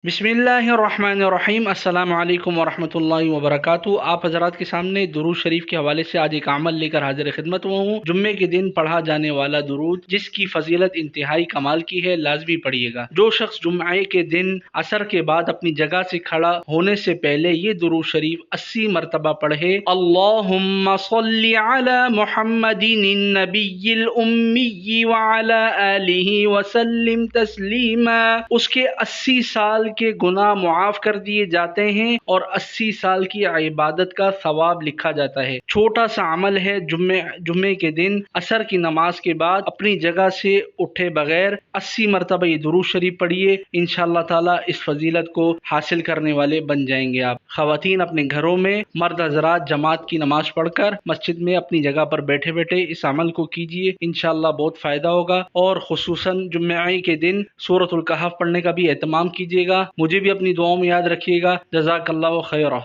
बिस्मिल्लाहिर्रहमानिर्रहीम। अस्सलाम वालेकुम वरहमतुल्लाहि वबरकातुहू। आप हजरात के सामने दुरूद शरीफ के हवाले से आज एक अमल लेकर हाजिर खिदमत हुआ हूँ। जुम्मे के दिन पढ़ा जाने वाला दुरूद जिसकी फजीलत इंतहाई कमाल की है, लाजमी पढ़िएगा। जो शख्स जुम्मे के दिन असर के बाद अपनी जगह से खड़ा होने से पहले ये दुरूद शरीफ 80 मरतबा पढ़े, अल्लाहुम्मा सल्ली अला मुहम्मदिन नबिय्यिल उम्मी व अला आलिहि वसल्लिम तस्लीमा, उसके 80 साल के गुनाह मुआफ कर दिए जाते हैं और 80 साल की इबादत का सवाब लिखा जाता है। छोटा सा अमल है। जुम्मे के दिन असर की नमाज के बाद अपनी जगह से उठे बगैर 80 मरतबा ये दुरूद शरीफ पढ़िए। इंशाअल्लाह ताला इस फजीलत को हासिल करने वाले बन जाएंगे आप। खवातीन अपने घरों में, मर्द हजरात जमात की नमाज पढ़कर मस्जिद में अपनी जगह पर बैठे बैठे इस अमल को कीजिए। इंशाअल्लाह बहुत फायदा होगा। और खुसूसन जुम्मे के दिन सूरतुल कहफ पढ़ने का भी एहतमाम कीजिएगा। मुझे भी अपनी दुआओं में याद रखिएगा। जज़ाकल्लाहु खैरा।